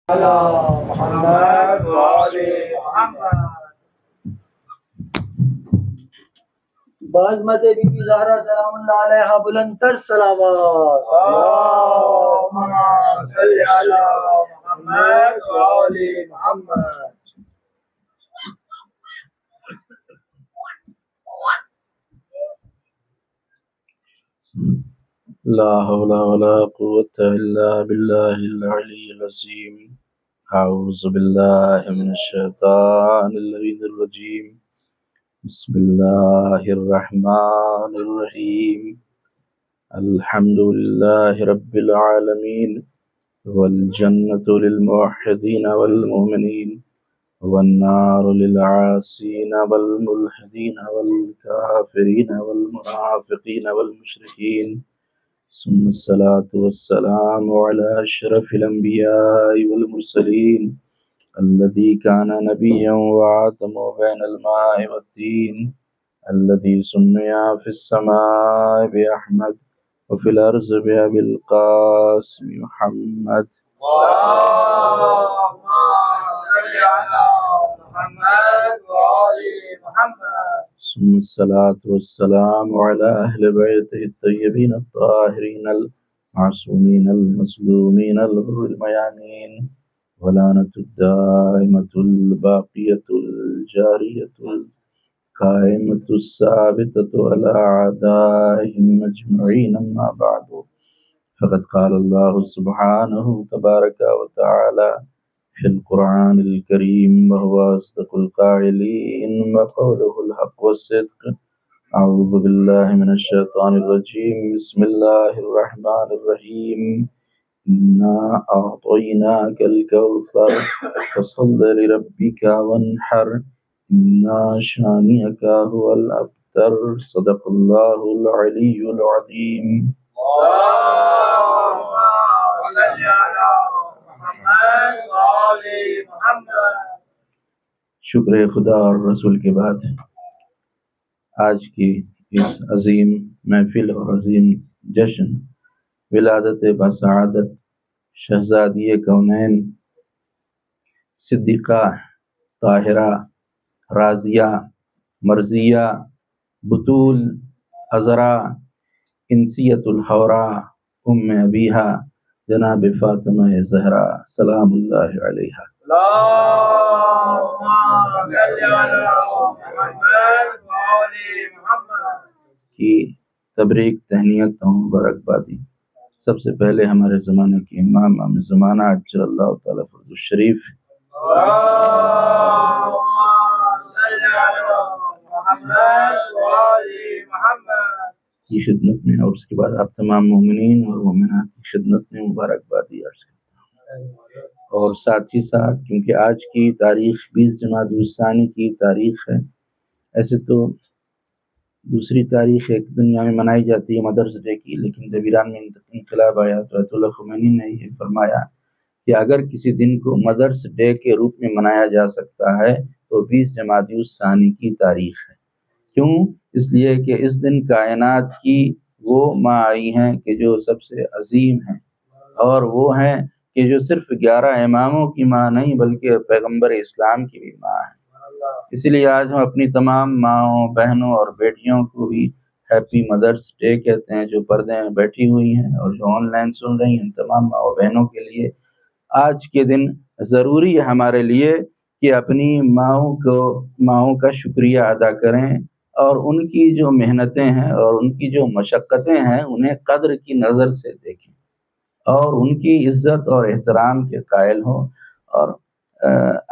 محمد وآل محمد. بعظمت بی بی زہرا سلام اللہ علیہا بلندتر صلوات. اللہم صلی علی محمد وآل محمد. لا حول ولا قوة إلا بالله العلي العظيم. أعوذ بالله من الشيطان اللعين الرجيم. بسم الله الرحمن الرحيم. الحمد لله رب العالمين، والجنة للموحدين والمؤمنين، والنار للعاصين والملحدين والكافرين والمنافقين والمشركين. ثم الصلاة والسلام على أشرف الأنبياء والمرسلين الذي كان نبيا وآدم بين الماء والدين، الذي سمي في السماء بأحمد وفي الأرض بأبي القاسم محمد. اللهم صل على محمد وآل محمد. ثم الصلاة والسلام على أهل بيته الطيبين الطاهرين المعصومين المظلومين الغر الميامين، ولعنة الدائمة الباقية الجارية القائمة الثابتة على أعدائهم أجمعين. أما بعد، فقد قال الله سبحانه تبارك وتعالى في القرآن الكريم وهو أصدق القائلين وقوله الحق والصدق. أعوذ بالله من الشيطان الرجيم. بسم الله الرحمن الرحيم. إنا أعطيناك الكوثر فصل لربك وانحر إن شانئك هو الأبتر. صدق الله العلي العظيم. اللهم صل على محمد وآل محمد. شکر خدا اور رسول کے بعد آج کی اس عظیم محفل اور عظیم جشن ولادت بسعادت شہزادی کونین صدیقہ طاہرہ راضیہ مرضیہ بطول عذرا انسیت الحورا ام ابیہا جناب فاطمہ زہرا سلام اللہ علیہا اللهم صل على محمد وآل محمد کی تبریک تہنیت اور مبارکبادی. سب سے پہلے ہمارے زمانے کے امام زمانہ عجل اللہ تعالیٰ فرد الشریف اللهم صل على محمد وآل محمد کی خدمت میں اور اس کے بعد آپ تمام مومنین اور مومنات کی خدمت میں مبارکبادی عرض کرتا ہوں. اور ساتھ ہی ساتھ کیونکہ آج کی تاریخ 20 جمادی الثانی کی تاریخ ہے، ایسے تو دوسری تاریخ ایک دنیا میں منائی جاتی ہے مدرس ڈے کی، لیکن جب ایران میں انقلاب آیا تو آیت اللہ خمینی نے یہ فرمایا کہ اگر کسی دن کو مدرس ڈے کے روپ میں منایا جا سکتا ہے تو 20 جمادی الثانی کی تاریخ ہے. کیوں؟ اس لیے کہ اس دن کائنات کی وہ ماں آئی ہیں کہ جو سب سے عظیم ہیں، اور وہ ہیں کہ جو صرف 11 اماموں کی ماں نہیں بلکہ پیغمبر اسلام کی بھی ماں ہے. اسی لیے آج ہم اپنی تمام ماؤں بہنوں اور بیٹیوں کو بھی ہیپی مدرس ڈے کہتے ہیں، جو پردے میں بیٹھی ہوئی ہیں اور جو آن لائن سن رہی ہیں. تمام ماؤں بہنوں کے لیے آج کے دن ضروری ہے ہمارے لیے کہ اپنی ماؤں کا شکریہ ادا کریں اور ان کی جو محنتیں ہیں اور ان کی جو مشقتیں ہیں انہیں قدر کی نظر سے دیکھیں اور ان کی عزت اور احترام کے قائل ہوں. اور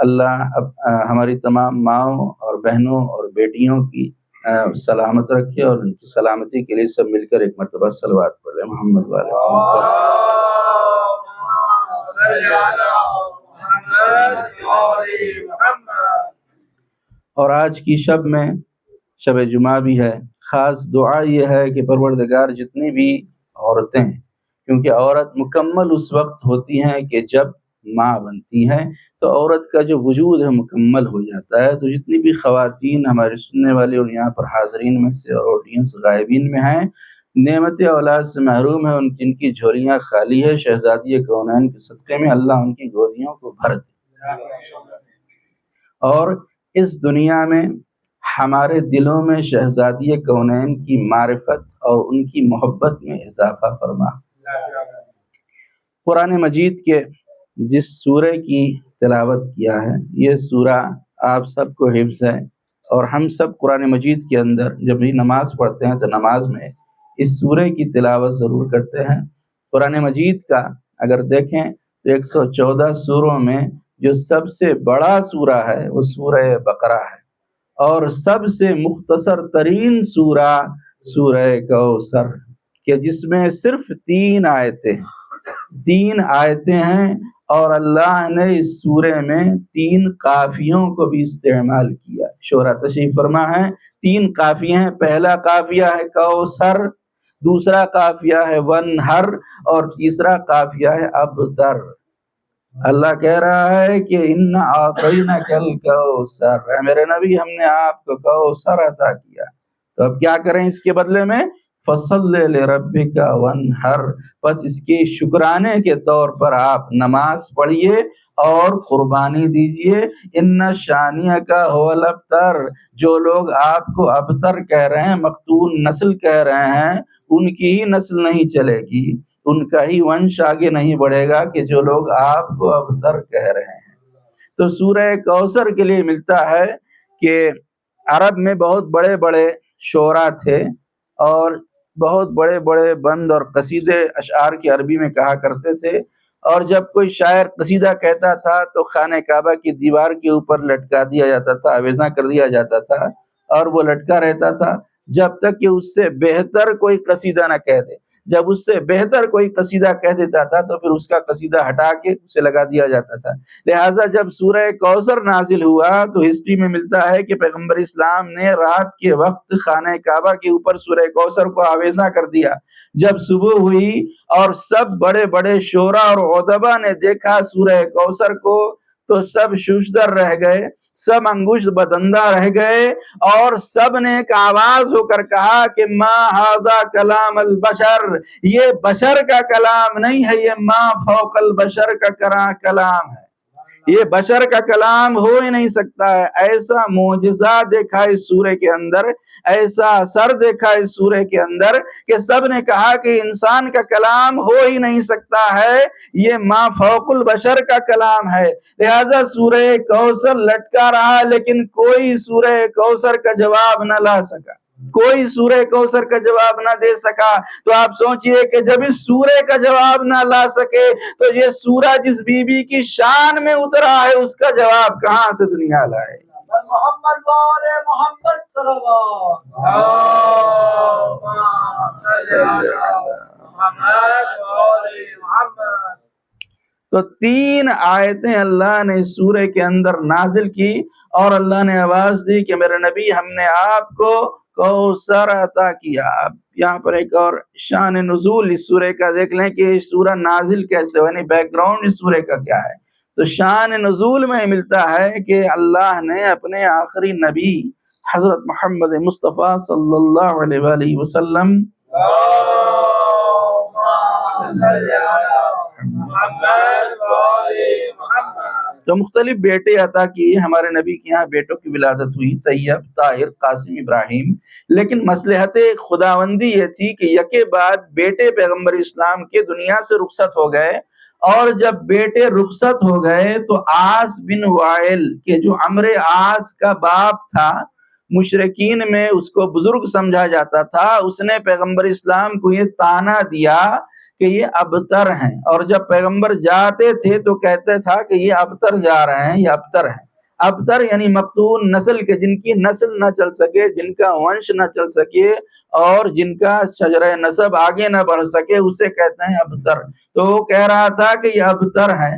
اللہ ہماری تمام ماؤں اور بہنوں اور بیٹیوں کی سلامت رکھے اور ان کی سلامتی کے لیے سب مل کر ایک مرتبہ صلوات پڑھیں محمد والے محمد. اور آج کی شب میں شب جمعہ بھی ہے. خاص دعا یہ ہے کہ پروردگار جتنی بھی عورتیں ہیں، کیونکہ عورت مکمل اس وقت ہوتی ہیں کہ جب ماں بنتی ہے تو عورت کا جو وجود ہے مکمل ہو جاتا ہے. تو جتنی بھی خواتین ہمارے سننے والے اور یہاں پر حاضرین میں سے اور آڈینس غائبین میں ہیں، نعمت اولاد سے محروم ہے، جن کی جھولیاں خالی ہے، شہزادی کونین کے صدقے میں اللہ ان کی گودیوں کو بھر دے، اور اس دنیا میں ہمارے دلوں میں شہزادی کونین کی معرفت اور ان کی محبت میں اضافہ فرما۔ قرآن مجید کے جس سورہ کی تلاوت کیا ہے، یہ سورہ آپ سب کو حفظ ہے، اور ہم سب قرآن مجید کے اندر جب بھی نماز پڑھتے ہیں تو نماز میں اس سورہ کی تلاوت ضرور کرتے ہیں۔ قرآن مجید کا اگر دیکھیں تو 114 سوروں میں جو سب سے بڑا سورہ ہے وہ سورہ بقرہ ہے، اور سب سے مختصر ترین سورہ سورہ کوثر، کہ جس میں صرف 3 آیتیں ہیں، اور اللہ نے اس سورہ میں 3 قافیوں کو بھی استعمال کیا۔ شعراء تشریف فرما ہے 3 قافیے ہیں، پہلا قافیہ ہے کوثر، دوسرا قافیہ ہے ونہر، اور تیسرا قافیہ ہے ابتر۔ اللہ کہہ رہا ہے کہ ان اعطیناک الکوثر، اے میرے نبی ہم نے آپ کو کوثر عطا کیا، تو اب کیا کریں اس کے بدلے میں؟ فصل لربک وانحر، بس اس کے شکرانے کے طور پر آپ نماز پڑھیے اور قربانی دیجئے۔ ان شانئک هو الابتر، جو لوگ آپ کو ابتر کہہ رہے ہیں، مقتول نسل کہہ رہے ہیں، ان کی ہی نسل نہیں چلے گی، ان کا ہی ونش آگے نہیں بڑھے گا کہ جو لوگ آپ کو ابتر کہہ رہے ہیں۔ تو سورہ کوثر کے لیے ملتا ہے کہ عرب میں بہت بڑے بڑے شعراء تھے، اور بہت بڑے بڑے بند اور قصیدے اشعار کی عربی میں کہا کرتے تھے، اور جب کوئی شاعر قصیدہ کہتا تھا تو خانہ کعبہ کی دیوار کے اوپر لٹکا دیا جاتا تھا، آویزاں کر دیا جاتا تھا، اور وہ لٹکا رہتا تھا جب تک کہ اس سے بہتر کوئی قصیدہ نہ کہہ دے۔ جب اس سے بہتر کوئی قصیدہ کہہ دیتا تھا تو پھر اس کا قصیدہ ہٹا کے اسے لگا دیا جاتا تھا۔ لہٰذا جب سورہ کوثر نازل ہوا تو ہسٹری میں ملتا ہے کہ پیغمبر اسلام نے رات کے وقت خانہ کعبہ کے اوپر سورہ کوثر کو آویزاں کر دیا۔ جب صبح ہوئی اور سب بڑے بڑے شعراء اور ادبا نے دیکھا سورہ کوثر کو تو سب ششدر رہ گئے، سب انگشت بدندہ رہ گئے، اور سب نے ایک آواز ہو کر کہا کہ ما ھذا کلام البشر، یہ بشر کا کلام نہیں ہے، یہ ما فوق البشر کا کلام ہے، یہ بشر کا کلام ہو ہی نہیں سکتا ہے۔ ایسا معجزہ دیکھا اس سورہ کے اندر، ایسا اثر دیکھا اس سورہ کے اندر کہ سب نے کہا کہ انسان کا کلام ہو ہی نہیں سکتا ہے، یہ ما فوق البشر کا کلام ہے۔ لہذا سورہ کوثر لٹکا رہا، لیکن کوئی سورہ کوثر کا جواب نہ لا سکا، کوئی سورہ کوثر کا جواب نہ دے سکا۔ تو آپ سوچئے کہ جب اس سورہ کا جواب نہ لا سکے تو یہ سورہ جس بی بی کی شان میں اترا ہے اس کا جواب کہاں سے دنیا لائے؟ محمد وآل محمد صلی اللہ علیہ۔ تو 3 آیتیں اللہ نے اس سورہ کے اندر نازل کی، اور اللہ نے آواز دی کہ میرے نبی ہم نے آپ کو کوثر عطا کیا۔ اب یہاں پر ایک اور شان نزول اس سورہ کا دیکھ لیں کہ اس سورہ نازل کیسے ہو، یعنی بیک گراؤنڈ اس سورہ کا کیا ہے۔ تو شان نزول میں ملتا ہے کہ اللہ نے اپنے آخری نبی حضرت محمد مصطفیٰ صلی اللہ علیہ وآلہ وسلم تو مختلف بیٹے عطا کیے۔ ہمارے نبی کے یہاں بیٹوں کی ولادت ہوئی، طیب، طاہر، قاسم، ابراہیم، لیکن مصلحت خداوندی یہ تھی کہ یکے بعد بیٹے پیغمبر اسلام کے دنیا سے رخصت ہو گئے، اور جب بیٹے رخصت ہو گئے تو عاص بن وائل کہ جو عمرو عاص کا باپ تھا، مشرکین میں اس کو بزرگ سمجھا جاتا تھا، اس نے پیغمبر اسلام کو یہ طعنہ دیا کہ یہ ابتر ہیں، اور جب پیغمبر جاتے تھے تو کہتے تھا کہ یہ ابتر جا رہے ہیں، یہ ابتر ہیں۔ ابتر یعنی مقتول نسل کے، جن کی نسل نہ چل سکے، جن کا ونش نہ چل سکے، اور جن کا شجرہ نسب آگے نہ بڑھ سکے، اسے کہتے ہیں ابتر۔ تو وہ کہہ رہا تھا کہ یہ ابتر ہیں،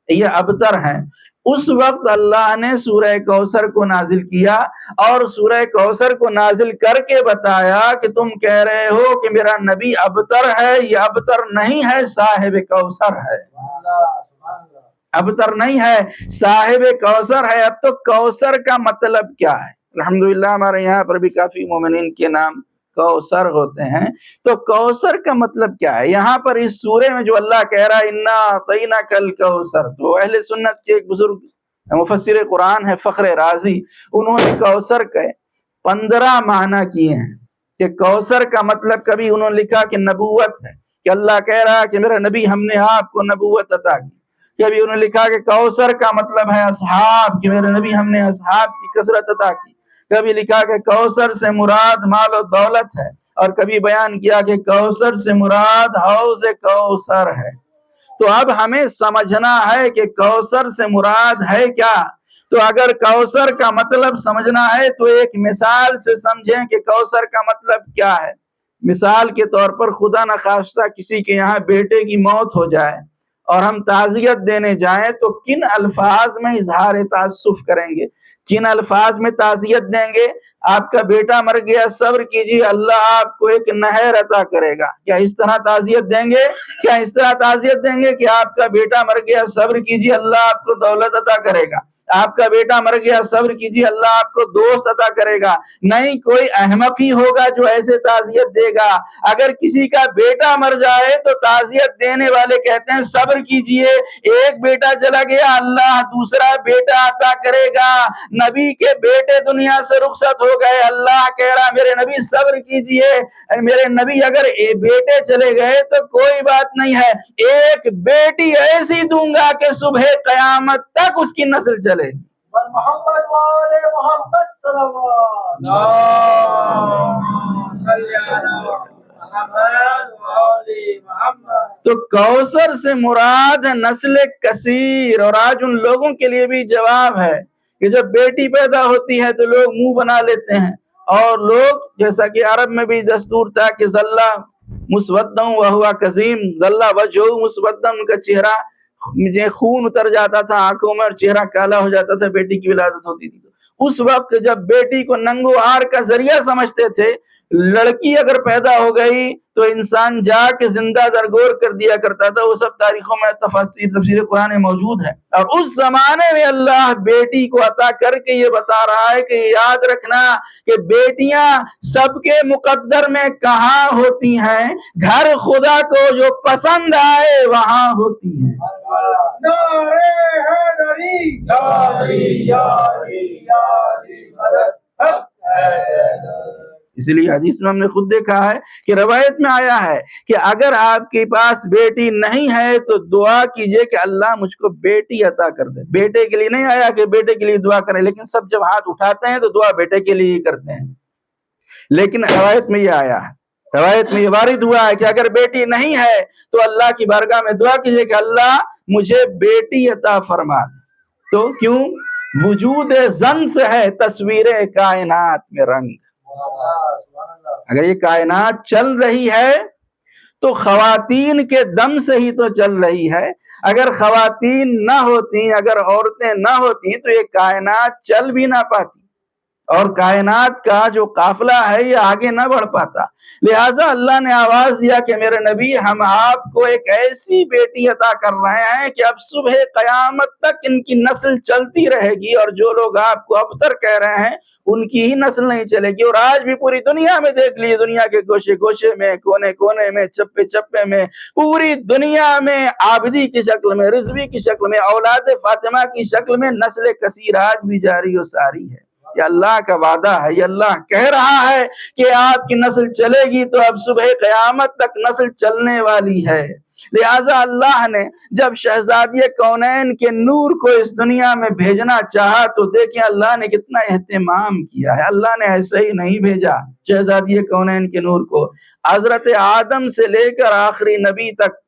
یہ ابتر ہیں۔ اس وقت اللہ نے سورہ کوثر کو نازل کیا، اور سورہ کوثر کو نازل کر کے بتایا کہ تم کہہ رہے ہو کہ میرا نبی ابتر ہے، یہ ابتر نہیں ہے، صاحب کوثر ہے، ابتر نہیں ہے، صاحب کوثر ہے۔ اب تو کوثر کا مطلب کیا ہے؟ الحمدللہ ہمارے یہاں پر بھی کافی مومنین کے نام کوثر ہوتے ہیں۔ تو کوثر کا مطلب کیا ہے؟ یہاں پر اس سورے میں جو اللہ کہہ رہا ہے انا اعطیناک الکوثر، تو اہل سنت کے ایک بزرگ مفسر قرآن ہے فخر رازی، انہوں نے کوثر کے 15 معنی کیے ہیں کہ کوثر کا مطلب، کبھی انہوں نے لکھا کہ نبوت ہے، کہ اللہ کہہ رہا ہے کہ میرا نبی ہم نے آپ کو نبوت عطا کی۔ کبھی انہوں نے لکھا کہ کوثر کا مطلب ہے اصحاب، کہ میرے نبی ہم نے اصحاب کی کثرت عطا کی۔ کبھی لکھا کہ کوثر سے مراد مال و دولت ہے، اور کبھی بیان کیا کہ کوثر سے مراد حوض کوثر ہے۔ تو اب ہمیں سمجھنا ہے کہ کوثر سے مراد ہے کیا۔ تو اگر کوثر کا مطلب سمجھنا ہے تو ایک مثال سے سمجھیں کہ کوثر کا مطلب کیا ہے۔ مثال کے طور پر خدا نخواستہ کسی کے یہاں بیٹے کی موت ہو جائے اور ہم تعزیت دینے جائیں تو کن الفاظ میں اظہار تاسف کریں گے، کن الفاظ میں تعزیت دیں گے؟ آپ کا بیٹا مر گیا، صبر کیجیے اللہ آپ کو ایک نہر عطا کرے گا، کیا اس طرح تعزیت دیں گے؟ کیا اس طرح تعزیت دیں گے کہ آپ کا بیٹا مر گیا، صبر کیجیے اللہ آپ کو دولت عطا کرے گا، آپ کا بیٹا مر گیا، صبر کیجیے اللہ آپ کو دوست عطا کرے گا؟ نہیں، کوئی احمق ہی ہوگا جو ایسے تعزیت دے گا۔ اگر کسی کا بیٹا مر جائے تو تعزیت دینے والے کہتے ہیں صبر کیجیے، ایک بیٹا چلا گیا اللہ دوسرا بیٹا عطا کرے گا۔ نبی کے بیٹے دنیا سے رخصت ہو گئے، اللہ کہہ رہا میرے نبی صبر کیجیے، میرے نبی اگر بیٹے چلے گئے تو کوئی بات نہیں ہے، ایک بیٹی ایسی دوں گا کہ صبح قیامت تک اس کی نسل چلے۔ محمد وآل محمد صلوات تو کوثر سے مراد ہے نسل کثیر۔ اور آج ان لوگوں کے لیے بھی جواب ہے کہ جب بیٹی پیدا ہوتی ہے تو لوگ منہ بنا لیتے ہیں، اور لوگ جیسا کہ عرب میں بھی دستور تھا کہ ذلہ مسودم وہوا کظیم، ذلہ وجہ مسودم، ان کا چہرہ خون اتر جاتا تھا آنکھوں میں اور چہرہ کالا ہو جاتا تھا، بیٹی کی ولادت ہوتی تھی۔ اس وقت جب بیٹی کو ننگو آر کا ذریعہ سمجھتے تھے، لڑکی اگر پیدا ہو گئی تو انسان جا کے زندہ درگور کر دیا کرتا تھا، وہ سب تاریخوں میں تفسیر قرآن موجود ہے۔ اور اس زمانے میں اللہ بیٹی کو عطا کر کے یہ بتا رہا ہے کہ یاد رکھنا کہ بیٹیاں سب کے مقدر میں کہاں ہوتی ہیں، گھر خدا کو جو پسند آئے وہاں ہوتی ہیں۔ نعرہ حیدری یاری یاری یاری مدد حق حیدر۔ اسی لیے حدیث میں ہم نے خود دیکھا ہے کہ روایت میں آیا ہے کہ اگر آپ کے پاس بیٹی نہیں ہے تو دعا کیجئے کہ اللہ مجھ کو بیٹی عطا کر دے۔ بیٹے کے لیے نہیں آیا کہ بیٹے کے لیے دعا کریں، لیکن سب جب ہاتھ اٹھاتے ہیں تو دعا بیٹے کے لیے ہی کرتے ہیں۔ لیکن روایت میں یہ آیا ہے، روایت میں یہ وارد ہوا ہے کہ اگر بیٹی نہیں ہے تو اللہ کی بارگاہ میں دعا کیجئے کہ اللہ مجھے بیٹی عطا فرما دے۔ تو کیوں؟ وجود زن سے ہے تصویر کائنات میں رنگ۔ اگر یہ کائنات چل رہی ہے تو خواتین کے دم سے ہی تو چل رہی ہے۔ اگر خواتین نہ ہوتی، اگر عورتیں نہ ہوتی تو یہ کائنات چل بھی نہ پاتی، اور کائنات کا جو قافلہ ہے یہ آگے نہ بڑھ پاتا۔ لہٰذا اللہ نے آواز دیا کہ میرے نبی ہم آپ کو ایک ایسی بیٹی عطا کر رہے ہیں کہ اب صبح قیامت تک ان کی نسل چلتی رہے گی، اور جو لوگ آپ کو ابتر کہہ رہے ہیں ان کی ہی نسل نہیں چلے گی۔ اور آج بھی پوری دنیا میں دیکھ لیے، دنیا کے گوشے گوشے میں، کونے کونے میں، چپے چپے میں، پوری دنیا میں عابدی کی شکل میں، رضوی کی شکل میں، اولاد فاطمہ کی شکل میں نسل کثیر آج بھی جاری و ساری ہے۔ یہ اللہ کا وعدہ ہے، یہ اللہ کہہ رہا ہے کہ آپ کی نسل چلے گی تو اب صبح قیامت تک نسل چلنے والی ہے۔ لہٰذا اللہ نے جب شہزادی کونین کے نور کو اس دنیا میں بھیجنا چاہا تو دیکھیں اللہ نے کتنا اہتمام کیا ہے۔ اللہ نے ایسے ہی نہیں بھیجا شہزادی کونین کے نور کو، حضرت آدم سے لے کر آخری نبی تک،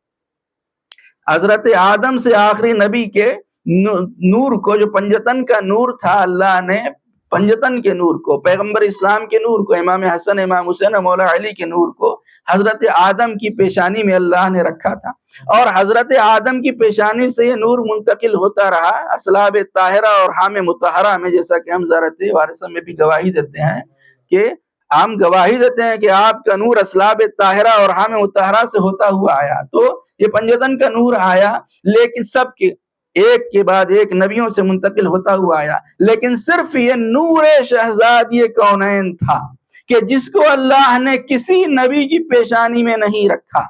حضرت آدم سے آخری نبی کے نور کو، جو پنجتن کا نور تھا، اللہ نے پنجتن کے نور کو، پیغمبر اسلام کے نور کو، امام حسن، امام حسین، مولا علی کے نور کو حضرت آدم کی پیشانی میں اللہ نے رکھا تھا، اور حضرت آدم کی پیشانی سے یہ نور منتقل ہوتا رہا اصلاب طاہرہ اور حام مطہرہ میں، جیسا کہ ہم زیارت وارثہ میں بھی گواہی دیتے ہیں کہ ہم گواہی دیتے ہیں کہ آپ کا نور اصلاب طاہرہ اور حام مطہرہ سے ہوتا ہوا آیا۔ تو یہ پنجتن کا نور آیا، لیکن سب کے ایک کے بعد ایک نبیوں سے منتقل ہوتا ہوا آیا، لیکن صرف یہ نور شہزادی کونین تھا، کہ جس کو اللہ نے کسی نبی کی پیشانی میں نہیں رکھا،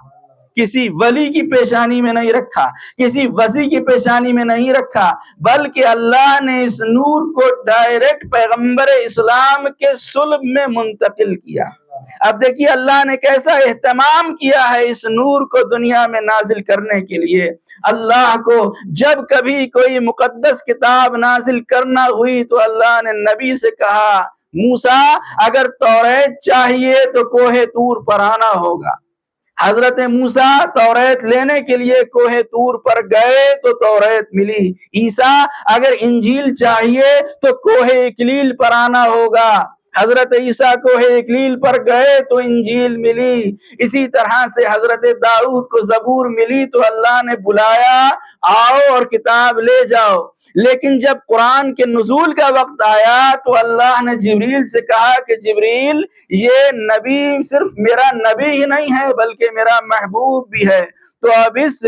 کسی ولی کی پیشانی میں نہیں رکھا، کسی وصی کی پیشانی میں نہیں رکھا، بلکہ اللہ نے اس نور کو ڈائریکٹ پیغمبر اسلام کے صلب میں منتقل کیا۔ اب دیکھیے اللہ نے کیسا اہتمام کیا ہے اس نور کو دنیا میں نازل کرنے کے لیے۔ اللہ کو جب کبھی کوئی مقدس کتاب نازل کرنا ہوئی تو اللہ نے نبی سے کہا موسیٰ اگر توریت چاہیے تو کوہ طور پر آنا ہوگا۔ حضرت موسیٰ توریت لینے کے لیے کوہ طور پر گئے تو توریت ملی۔ عیسیٰ اگر انجیل چاہیے تو کوہ اکلیل پر آنا ہوگا۔ حضرت عیسیٰ کوہ اکلیل پر گئے تو انجیل ملی۔ اسی طرح سے حضرت داؤد کو زبور ملی تو اللہ نے بلایا آؤ اور کتاب لے جاؤ۔ لیکن جب قرآن کے نزول کا وقت آیا تو اللہ نے جبریل سے کہا کہ جبریل یہ نبی صرف میرا نبی ہی نہیں ہے بلکہ میرا محبوب بھی ہے، تو اب اس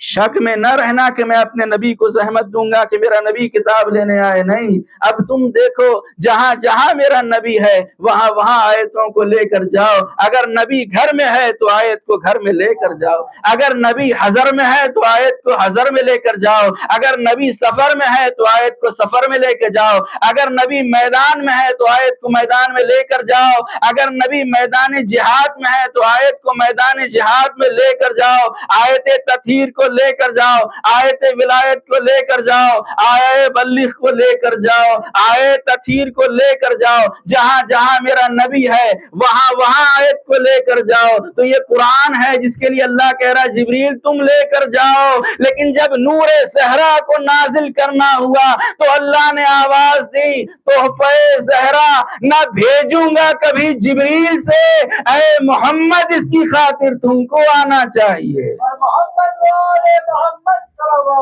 شک میں نہ رہنا کہ میں اپنے نبی کو زحمت دوں گا کہ میرا نبی کتاب لینے آئے، نہیں، اب تم دیکھو جہاں جہاں میرا نبی ہے وہاں وہاں آیتوں کو لے کر جاؤ۔ اگر نبی گھر میں ہے تو آیت کو گھر میں لے کر جاؤ، اگر نبی حضر میں ہے تو آیت کو حضر میں لے کر جاؤ، اگر نبی سفر میں ہے تو آیت کو سفر میں لے کے جاؤ، اگر نبی میدان میں ہے تو آیت کو میدان میں لے کر جاؤ، اگر نبی میدان جہاد میں ہے تو آیت کو میدان جہاد میں لے کر جاؤ، آیت تطہیر کو لے کر جاؤ، آیت ولایت کو لے کر جاؤ، آیت بلغ کو لے کر جاؤ، آیت تطہیر کو لے کر جاؤ، جہاں جہاں میرا نبی ہے وہاں وہاں آیت کو لے کر جاؤ۔ تو یہ قرآن ہے جس کے لیے اللہ کہہ رہا ہے جبریل تم لے کر جاؤ۔ لیکن جب نور زہرا کو نازل کرنا ہوا تو اللہ نے آواز دی تحفہ زہرا نہ بھیجوں گا کبھی جبریل سے، اے محمد اس کی خاطر تم کو آنا چاہیے۔ محمد والے محمد صلی اللہ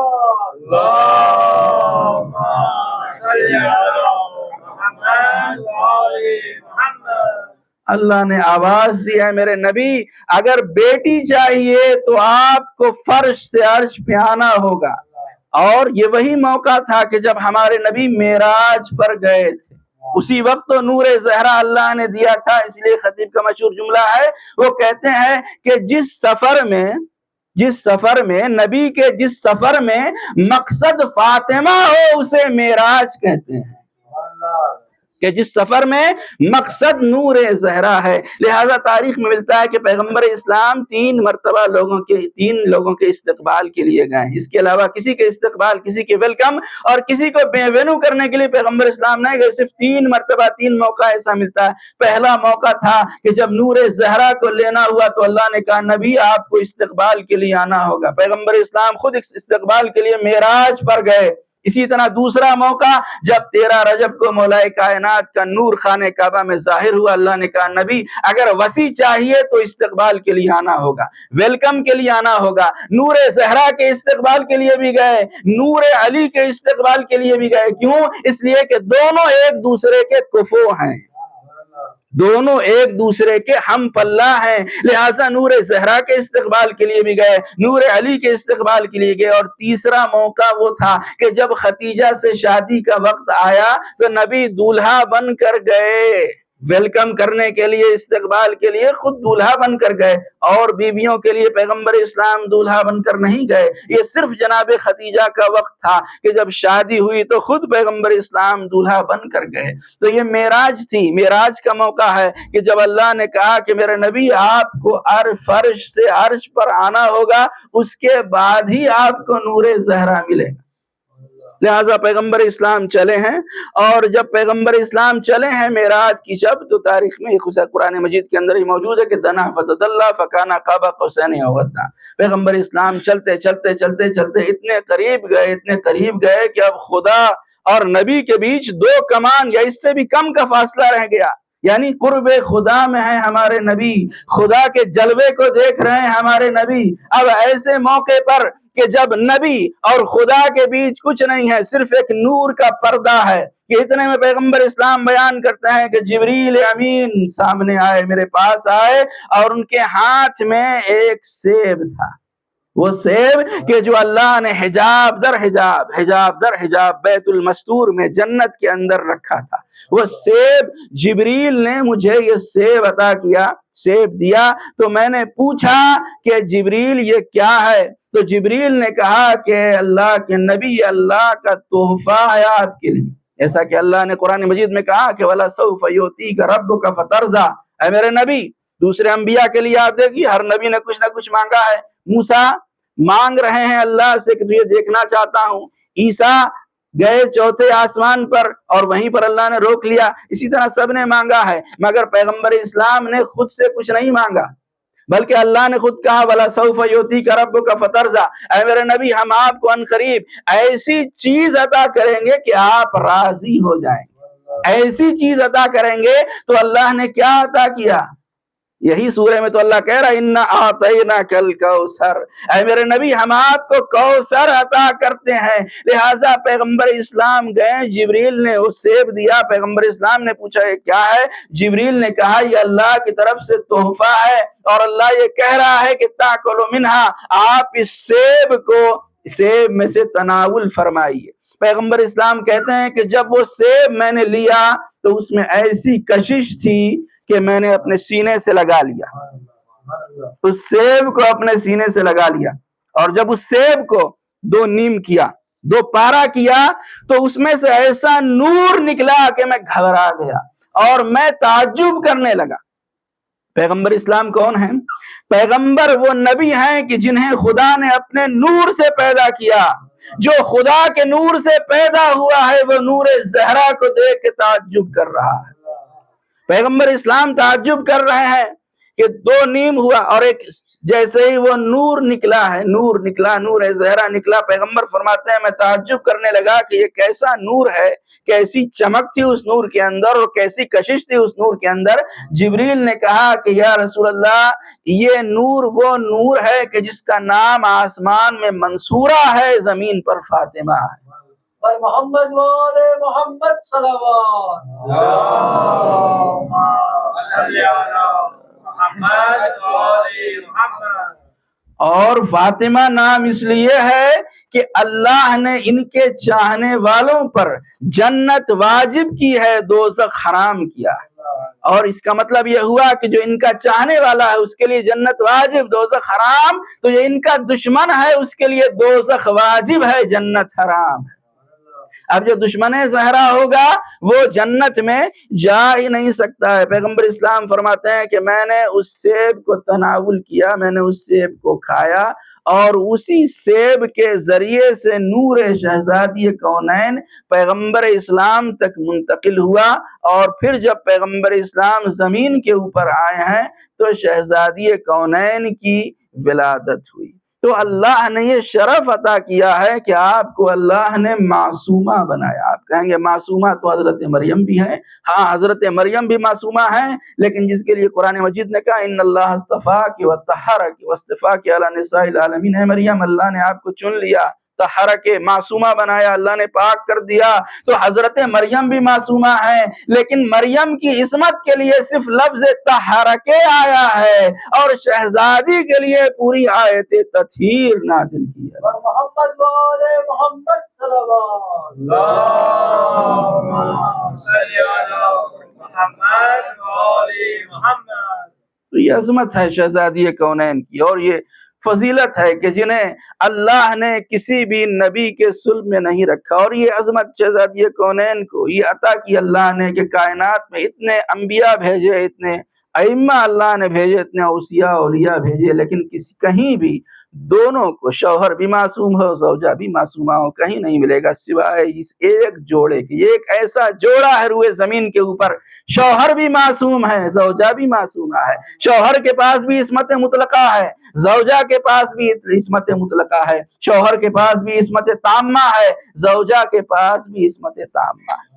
علیہ وسلم۔ اللہ نے آواز دیا ہے میرے نبی اگر بیٹی چاہیے تو آپ کو فرش سے عرش پہ آنا ہوگا۔ اور یہ وہی موقع تھا کہ جب ہمارے نبی معراج پر گئے تھے، اسی وقت تو نور زہرا اللہ نے دیا تھا۔ اس لیے خطیب کا مشہور جملہ ہے، وہ کہتے ہیں کہ جس سفر میں نبی کے جس سفر میں مقصد فاطمہ ہو اسے معراج کہتے ہیں، کہ جس سفر میں مقصد نور زہرا ہے۔ لہذا تاریخ میں ملتا ہے کہ پیغمبر اسلام 3 مرتبہ تین لوگوں کے استقبال کے لیے گئے، اس کے علاوہ کسی کے استقبال، کسی کے ویلکم اور کسی کو بے وینو کرنے کے لیے پیغمبر اسلام نہیں گئے۔ صرف 3 مرتبہ 3 موقع ایسا ملتا ہے۔ پہلا موقع تھا کہ جب نور زہرا کو لینا ہوا تو اللہ نے کہا نبی آپ کو استقبال کے لیے آنا ہوگا۔ پیغمبر اسلام خود استقبال کے لیے معراج پر گئے۔ اسی طرح دوسرا موقع جب 13 رجب کو مولا کائنات کا نور خانہ کعبہ میں ظاہر ہوا، اللہ نے کہا نبی اگر وسیع چاہیے تو استقبال کے لیے آنا ہوگا، ویلکم کے لیے آنا ہوگا۔ نور زہرا کے استقبال کے لیے بھی گئے، نور علی کے استقبال کے لیے بھی گئے۔ کیوں؟ اس لیے کہ دونوں ایک دوسرے کے کفو ہیں، دونوں ایک دوسرے کے ہم پلہ ہیں، لہٰذا نور زہرا کے استقبال کے لیے بھی گئے، نور علی کے استقبال کے لیے گئے۔ اور تیسرا موقع وہ تھا کہ جب ختیجہ سے شادی کا وقت آیا تو نبی دولہا بن کر گئے، ویلکم کرنے کے لیے، استقبال کے لیے خود دولہا بن کر گئے، اور بیویوں کے لیے پیغمبر اسلام دولہا بن کر نہیں گئے۔ یہ صرف جناب ختیجہ کا وقت تھا کہ جب شادی ہوئی تو خود پیغمبر اسلام دولہا بن کر گئے۔ تو یہ معراج تھی، معراج کا موقع ہے کہ جب اللہ نے کہا کہ میرے نبی آپ کو فرش سے عرش پر آنا ہوگا، اس کے بعد ہی آپ کو نور زہرا ملے گا۔ لہٰذا پیغمبر اسلام چلے ہیں، اور جب پیغمبر اسلام چلے ہیں معراج کی شب تو تاریخ میں قرآن مجید کے اندر ہی موجود ہے کہ دنا فتدلی فکانا قاب قوسین او ادنی۔ پیغمبر اسلام چلتے چلتے چلتے چلتے اتنے قریب گئے کہ اب خدا اور نبی کے بیچ 2 کمان یا اس سے بھی کم کا فاصلہ رہ گیا، یعنی قرب خدا میں ہے ہمارے نبی، خدا کے جلوے کو دیکھ رہے ہیں ہمارے نبی۔ اب ایسے موقع پر کہ جب نبی اور خدا کے بیچ کچھ نہیں ہے، صرف ایک نور کا پردہ ہے، کہ اتنے میں پیغمبر اسلام بیان کرتے ہیں کہ جبریل امین سامنے آئے، میرے پاس آئے، اور ان کے ہاتھ میں ایک سیب تھا۔ وہ سیب کہ جو اللہ نے حجاب در حجاب بیت المستور میں جنت کے اندر رکھا تھا، وہ سیب جبریل نے مجھے یہ سیب عطا کیا، سیب دیا، تو میں نے پوچھا کہ جبریل یہ کیا ہے؟ تو جبریل نے کہا کہ اللہ کے نبی، اللہ کا تحفہ ہے آپ کے لیے، ایسا کہ اللہ نے قرآن مجید میں کہا کہ وَلَسَوْفَ يُعْطِيكَ رَبُّكَ فَتَرْضَىٰ، اے میرے نبی، دوسرے انبیاء کے لیے آپ دیکھیے ہر نبی نے کچھ نہ کچھ مانگا ہے، موسیٰ مانگ رہے ہیں اللہ سے کہ تجھے دیکھنا چاہتا ہوں، عیسیٰ گئے چوتھے آسمان پر اور وہیں پر اللہ نے روک لیا، اسی طرح سب نے مانگا ہے، مگر پیغمبر اسلام نے خود سے کچھ نہیں مانگا، بلکہ اللہ نے خود کہا وَلَسَوْفَ يُعْطِيكَ رَبُّكَ فَتَرْضَىٰ، اے میرے نبی ہم آپ کو عنقریب ایسی چیز عطا کریں گے کہ آپ راضی ہو جائیں گے، ایسی چیز عطا کریں گے۔ تو اللہ نے کیا عطا کیا؟ یہی سورہ میں تو اللہ کہہ رہا ہے اِنَّا أَعْطَيْنَاكَ الْكَوْثَرَ، اے میرے نبی ہم آپ کو کوثر عطا کرتے ہیں۔ لہٰذا پیغمبر اسلام گئے، جبریل نے وہ سیب دیا، پیغمبر اسلام نے پوچھا یہ کیا ہے؟ جبریل نے کہا یہ اللہ کی طرف سے تحفہ ہے، اور اللہ یہ کہہ رہا ہے کہ تَأْكُلُ مِنْهَا، آپ اس سیب کو سیب میں سے تناول فرمائیے۔ پیغمبر اسلام کہتے ہیں کہ جب وہ سیب میں نے لیا تو اس میں ایسی کشش تھی کہ میں نے اپنے سینے سے لگا لیا، اس سیب کو اپنے سینے سے لگا لیا، اور جب اس سیب کو دو نیم کیا، دو پارا کیا، تو اس میں سے ایسا نور نکلا کہ میں گھبرا گیا اور میں تعجب کرنے لگا۔ پیغمبر اسلام کون ہیں؟ پیغمبر وہ نبی ہیں کہ جنہیں خدا نے اپنے نور سے پیدا کیا، جو خدا کے نور سے پیدا ہوا ہے وہ نور زہرا کو دیکھ کے تعجب کر رہا ہے۔ پیغمبر اسلام تعجب کر رہے ہیں کہ دو نیم ہوا، اور ایک جیسے ہی وہ نور نکلا ہے، نور نکلا، نور زہرا نکلا، پیغمبر فرماتے ہیں میں تعجب کرنے لگا کہ یہ کیسا نور ہے، کیسی چمک تھی اس نور کے اندر اور کیسی کشش تھی اس نور کے اندر۔ جبریل نے کہا کہ یا رسول اللہ یہ نور وہ نور ہے کہ جس کا نام آسمان میں منصورہ ہے، زمین پر فاطمہ ہے۔ پر محمد والے محمد صلوات، اللہم صلی علی محمد والے محمد۔ اور فاطمہ نام اس لیے ہے کہ اللہ نے ان کے چاہنے والوں پر جنت واجب کی ہے، دوزخ حرام کیا ہے، اور اس کا مطلب یہ ہوا کہ جو ان کا چاہنے والا ہے اس کے لیے جنت واجب، دوزخ حرام، تو جو ان کا دشمن ہے اس کے لیے دوزخ واجب ہے، جنت حرام ہے۔ اب جو دشمن زہرا ہوگا وہ جنت میں جا ہی نہیں سکتا ہے۔ پیغمبر اسلام فرماتے ہیں کہ میں نے اس سیب کو تناول کیا، میں نے اس سیب کو کھایا، اور اسی سیب کے ذریعے سے نور شہزادی کونین پیغمبر اسلام تک منتقل ہوا، اور پھر جب پیغمبر اسلام زمین کے اوپر آئے ہیں تو شہزادی کونین کی ولادت ہوئی۔ تو اللہ نے یہ شرف عطا کیا ہے کہ آپ کو اللہ نے معصومہ بنایا۔ آپ کہیں گے معصومہ تو حضرت مریم بھی ہیں، ہاں حضرت مریم بھی معصومہ ہیں، لیکن جس کے لیے قرآن مجید نے کہا ان اللہ اصطفاک وطہرک واصطفاک علی نساء العالمین، ہے مریم اللہ نے آپ کو چن لیا، طہرک معصومہ بنایا، اللہ نے پاک کر دیا۔ تو حضرت مریم بھی معصومہ ہے، لیکن مریم کی عصمت کے لیے صرف لفظ طہرک آیا ہے، اور شہزادی کے لیے پوری آیت تطہیر نازل کی ہے۔ محمد والے محمد صلوات، اللہم صلی علی محمد والے محمد۔ تو یہ عظمت ہے شہزادی کونین کی، اور یہ فضیلت ہے کہ جنہیں اللہ نے کسی بھی نبی کے صلب میں نہیں رکھا، اور یہ عظمت شہزادی کونین کو یہ عطا کی اللہ نے کہ کائنات میں اتنے انبیاء بھیجے، اتنے ائمہ اللہ نے بھیجے، اتنے اوصیاء اولیاء بھیجے، لیکن کہیں بھی دونوں کو، شوہر بھی معصوم ہو زوجہ بھی معصومہ ہو، کہیں نہیں ملے گا سوائے اس ایک جوڑے کے۔ یہ ایک ایسا جوڑا ہے روئے زمین کے اوپر، شوہر بھی معصوم ہے، زوجہ بھی معصومہ ہے، شوہر کے پاس بھی عصمت مطلقہ ہے، زوجہ کے پاس بھی عصمت مطلقہ ہے، شوہر کے پاس بھی عصمت تامہ ہے، زوجہ کے پاس بھی عصمت تامہ ہے۔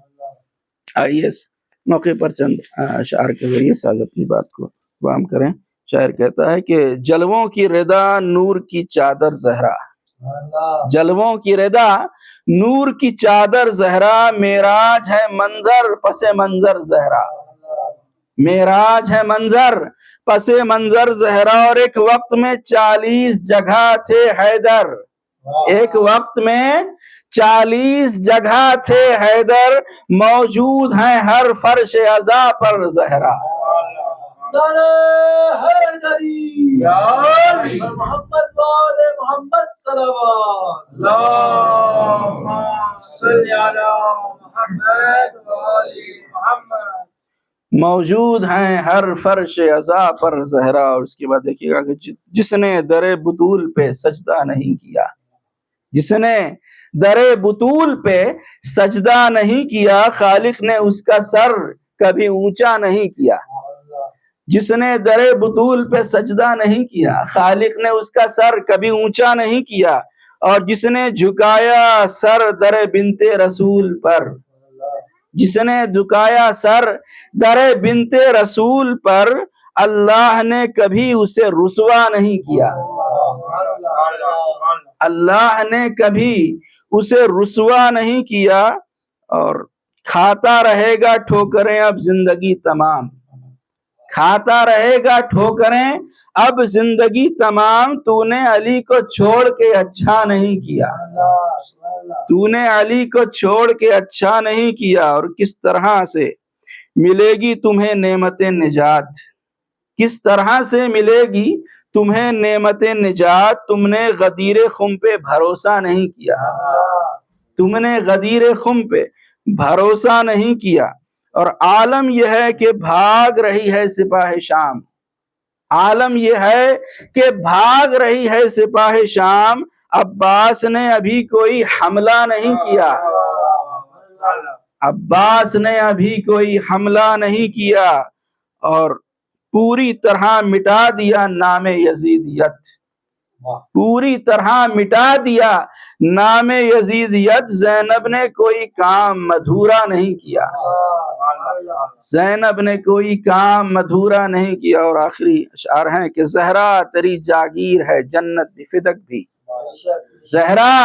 آئیے اس موقع پر چند اشعار کے ذریعے ساز اپنی بات کو تمام کریں۔ شاعر کہتا ہے کہ جلووں کی ردا نور کی چادر زہرا، جلووں کی ردا نور کی چادر زہرا، معراج ہے منظر پس منظر زہرا۔ معراج ہے منظر، پس منظر زہرا، اور ایک وقت میں 40 جگہ تھے حیدر، ایک وقت میں 40 جگہ تھے حیدر، موجود ہیں ہر فرش عزا پر زہرا۔ نعرہ حیدری، یا علی محمد وآل محمد صلوات، اللہم صلی علی محمد وآل محمد۔ موجود ہیں ہر فرش عزا پر زہرا۔ اور اس کے بعد دیکھیے گا کہ جس نے در بطول پہ سجدہ نہیں کیا، جس نے در بطول پہ سجدہ نہیں کیا، خالق نے اس کا سر کبھی اونچا نہیں کیا۔ جس نے در بطول پہ سجدہ نہیں کیا، خالق نے اس کا سر کبھی اونچا نہیں کیا، اور جس نے جھکایا سر در بنت رسول پر، جس نے جھکایا سر در بنت رسول پر، اللہ نے کبھی اسے رسوا نہیں کیا، اللہ نے کبھی اسے رسوا نہیں کیا۔ اور کھاتا رہے گا ٹھوکریں اب زندگی تمام، کھاتا رہے گا ٹھوکریں اب زندگی تمام، تو نے علی کو چھوڑ کے اچھا نہیں کیا، تو نے علی کو چھوڑ کے اچھا نہیں کیا۔ اور کس طرح سے ملے گی تمہیں نعمت نجات، کس طرح سے ملے گی تمہیں نعمت نجات، تم نے غدیر خم پہ بھروسہ نہیں کیا، تم نے غدیر خم پہ بھروسہ نہیں کیا۔ اور عالم یہ ہے کہ بھاگ رہی ہے سپاہ شام، عالم یہ ہے کہ بھاگ رہی ہے سپاہ شام، عباس نے ابھی کوئی حملہ نہیں کیا، عباس نے ابھی کوئی حملہ نہیں کیا، اور پوری طرح مٹا دیا نام یزیدیت، پوری طرح مٹا دیا نام یزیدیت، زینب نے کوئی کام ادھورا نہیں کیا، زینب نے کوئی کام ادھورا نہیں کیا۔ اور آخری اشعار ہیں کہ زہرا تیری جاگیر ہے جنت بھی فدک بھی، زہرا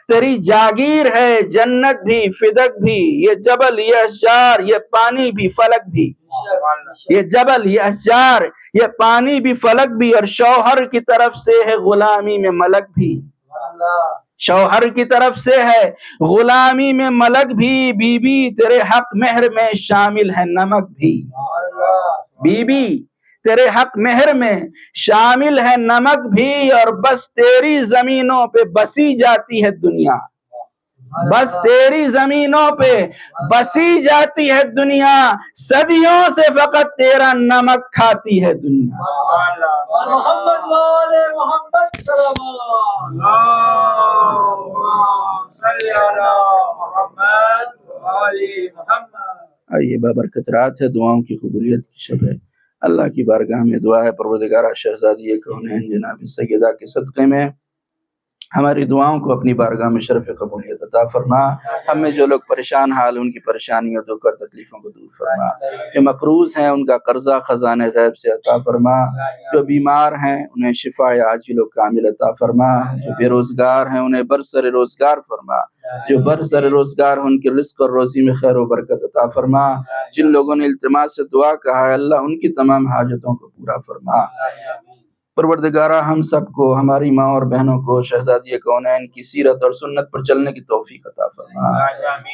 تیری جاگیر ہے جنت بھی فدک بھی، یہ جبل یہ اشجار یہ پانی بھی فلک بھی، یہ جبل یہ اشجار یہ پانی بھی فلک بھی، اور شوہر کی طرف سے ہے غلامی میں ملک بھی، شوہر کی طرف سے ہے غلامی میں ملک بھی، بی بی تیرے حق مہر میں شامل ہے نمک بھی، بی بی تیرے حق مہر میں شامل ہے نمک بھی، اور بس تیری زمینوں پہ بسی جاتی ہے دنیا، بس تیری زمینوں پہ بسی جاتی ہے دنیا، صدیوں سے فقط تیرا نمک کھاتی ہے دنیا۔ محمد وآل محمد صلوات، اللہم صلی علی محمد وآل محمد۔ آئیے بابرکت رات ہے، دعاؤں کی قبولیت کی شب ہے، اللہ کی بارگاہ میں دعا ہے پروردگارہ شہزادی کونین جناب سیدہ کے صدقے میں ہماری دعاؤں کو اپنی بارگاہ میں شرف قبولیت عطا فرما، ہم میں جو لوگ پریشان حال ان کی پریشانیوں دکھ اور تکلیفوں کو دور فرما، جو مقروض ہیں ان کا قرضہ خزانہ غیب سے عطا فرما، جو بیمار ہیں انہیں شفا عاجل و کامل عطا فرما، جو بے روزگار ہیں انہیں برسر روزگار فرما، جو برسر روزگار ہیں ان کے رزق اور روزی میں خیر و برکت عطا فرما، جن لوگوں نے التماس سے دعا کہا ہے اللہ ان کی تمام حاجتوں کو پورا فرما۔ پروردگارہ ہم سب کو، ہماری ماں اور بہنوں کو شہزادی کونین کی سیرت اور سنت پر چلنے کی توفیق عطا فرما۔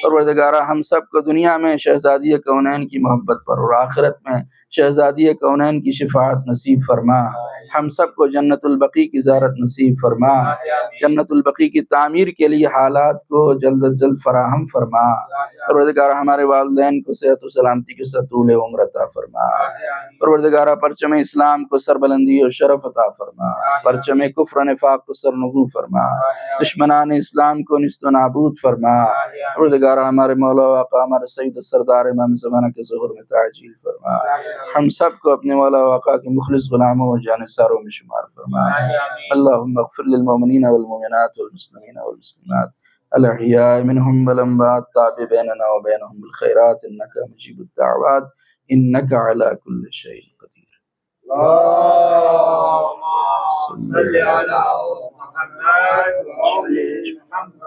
پروردگارہ ہم سب کو دنیا میں شہزادی کونین کی محبت پر اور آخرت میں شہزادی کونین کی شفاعت نصیب فرما۔ ہم سب کو جنت البقیع کی زیارت نصیب فرما، جنت البقیع کی تعمیر کے لیے حالات کو جلد از جلد فراہم فرما۔ پروردگارہ ہمارے والدین کو صحت و سلامتی کے ساتھ طول عمر عطا فرما۔ پروردگارہ پرچم اسلام کو سربلندی اور شرف عطا فرما، پرچم کفر و نفاق کو سرنگوں فرما، دشمنان اسلام کو نیست و نابود فرما۔ پروردگارہ ہمارے مولا و آقا ہمارے سید و سردار امام زمانہ کے ظہور میں تعجیل فرما، ہم سب کو اپنے مولا و آقا کے مخلص غلاموں و جانثاروں میں شمار فرما۔ اللہم اغفر للمؤمنین والمؤمنات والمسلمین والمسلمات الاحیاء منہم والاموات، تابع بیننا و بینہم بالخیرات انک مجیب الدعوات انک علی کل شیء قدیر۔ اللہم صلی علی محمد وآل محمد۔